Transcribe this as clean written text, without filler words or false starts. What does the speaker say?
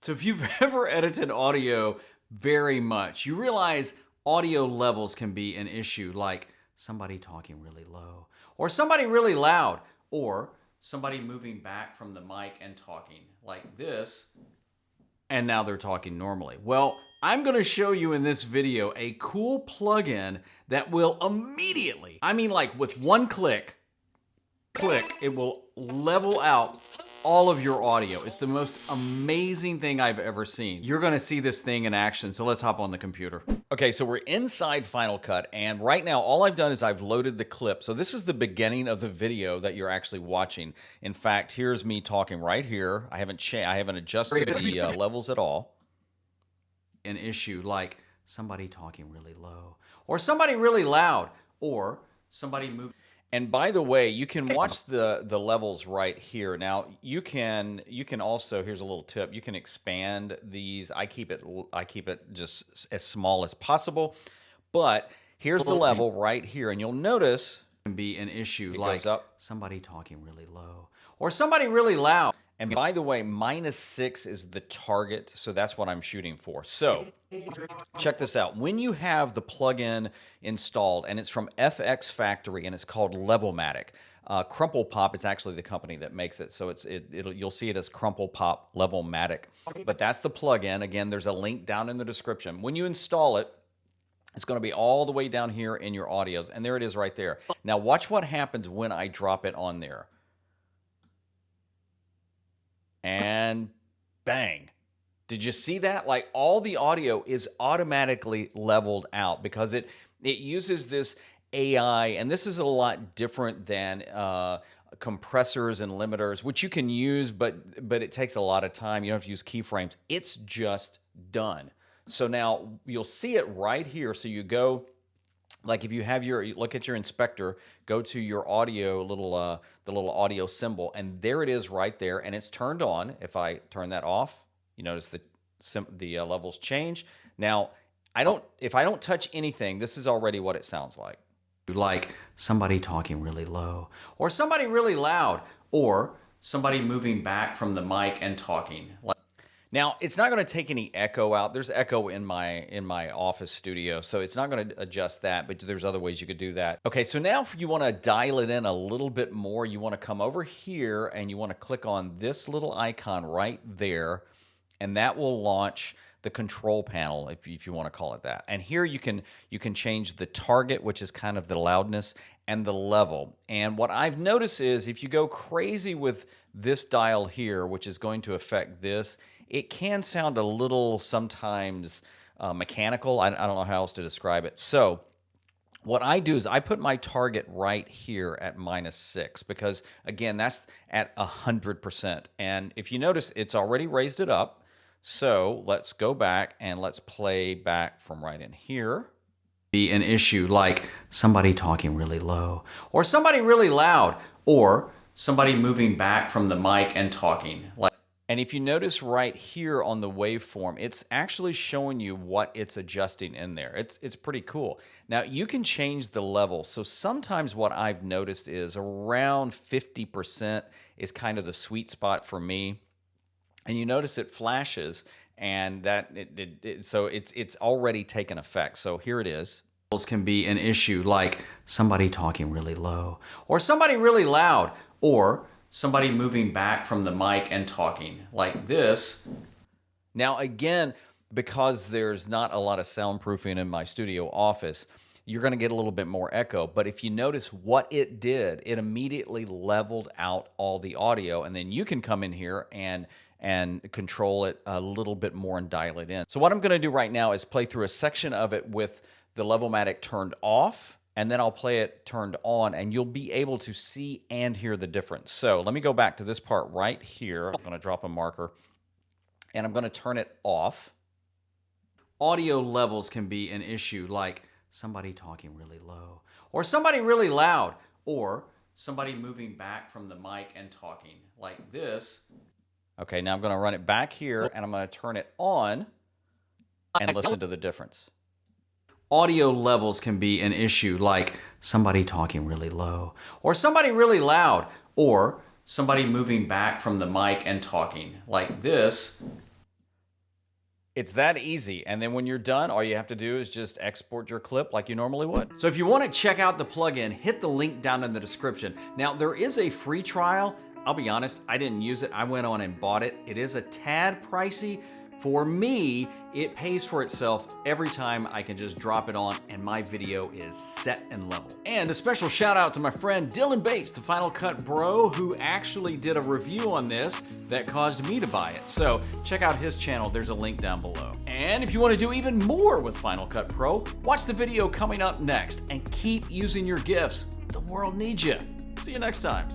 So if you've ever edited audio very much, you realize audio levels can be an issue, like somebody talking really low, or somebody really loud, or somebody moving back from the mic and talking like this, and now they're talking normally. Well, I'm gonna show you in this video a cool plugin that will immediately, I mean like with one click, it will level out all of your audio. It's the most amazing thing I've ever seen. You're gonna see this thing in action, so let's hop on the computer. Okay, so we're inside Final Cut, and right now all I've done is I've loaded the clip. So this is the beginning of the video that you're actually watching. In fact, here's me talking right here. I haven't adjusted the levels at all. An issue like somebody talking really low, or somebody really loud, or somebody moving. And by the way, you can watch the levels right here. Now you can also, here's a little tip, you can expand these. I keep it just as small as possible. But here's the level right here, and you'll notice it can be an issue like somebody talking really low or somebody really loud. And by the way, -6 is the target, so that's what I'm shooting for. So check this out. When you have the plugin installed, and it's from FX Factory, and it's called Levelmatic. Crumple Pop is actually the company that makes it, so you'll see it as Crumple Pop Levelmatic. But that's the plugin. Again, there's a link down in the description. When you install it, it's going to be all the way down here in your audios, and there it is right there. Now watch what happens when I drop it on there. And bang. Did you see that? Like all the audio is automatically leveled out because it uses this AI, and this is a lot different than compressors and limiters, which you can use, but it takes a lot of time. You don't have to use keyframes. It's just done. So now you'll see it right here. So you go, like if you have look at your inspector, go to your audio, the little audio symbol, and there it is right there, and it's turned on. If I turn that off, you notice the levels change. Now, if I don't touch anything, this is already what it sounds like. Like somebody talking really low, or somebody really loud, or somebody moving back from the mic and talking. Now, it's not going to take any echo out. There's echo in my office studio, so it's not going to adjust that, but there's other ways you could do that. Okay, so now if you want to dial it in a little bit more, you want to come over here and you want to click on this little icon right there, and that will launch the control panel, if you want to call it that. And here you can change the target, which is kind of the loudness, and the level. And what I've noticed is if you go crazy with this dial here, which is going to affect this, it can sound a little sometimes mechanical. I don't know how else to describe it. So what I do is I put my target right here at -6 because, again, that's at 100%. And if you notice, it's already raised it up. So let's go back and let's play back from right in here. Be an issue like somebody talking really low, or somebody really loud, or somebody moving back from the mic and talking. And if you notice right here on the waveform, it's actually showing you what it's adjusting in there. It's pretty cool. Now, you can change the level. So sometimes what I've noticed is around 50% is kind of the sweet spot for me. And you notice it flashes, and so it's already taken effect. So here it is. Can be an issue like somebody talking really low, or somebody really loud, or somebody moving back from the mic and talking like this. Now again, because there's not a lot of soundproofing in my studio office, you're going to get a little bit more echo. But if you notice what it did, it immediately leveled out all the audio, and then you can come in here and control it a little bit more and dial it in. So what I'm going to do right now is play through a section of it with the Levelmatic turned off, and then I'll play it turned on, and you'll be able to see and hear the difference. So let me go back to this part right here. I'm going to drop a marker, and I'm going to turn it off. Audio levels can be an issue like somebody talking really low, or somebody really loud, or somebody moving back from the mic and talking like this. Okay, now I'm going to run it back here, and I'm going to turn it on and listen to the difference. Audio levels can be an issue like somebody talking really low, or somebody really loud, or somebody moving back from the mic and talking like this. It's that easy. And then when you're done, all you have to do is just export your clip like you normally would. So if you want to check out the plugin, hit the link down in the description. Now, there is a free trial. I'll be honest, I didn't use it. I went on and bought it. It is a tad pricey. For me, it pays for itself every time I can just drop it on and my video is set and level. And a special shout out to my friend Dylan Bates, the Final Cut bro, who actually did a review on this that caused me to buy it. So check out his channel, there's a link down below. And if you want to do even more with Final Cut Pro, watch the video coming up next and keep using your gifts. The world needs you. See you next time.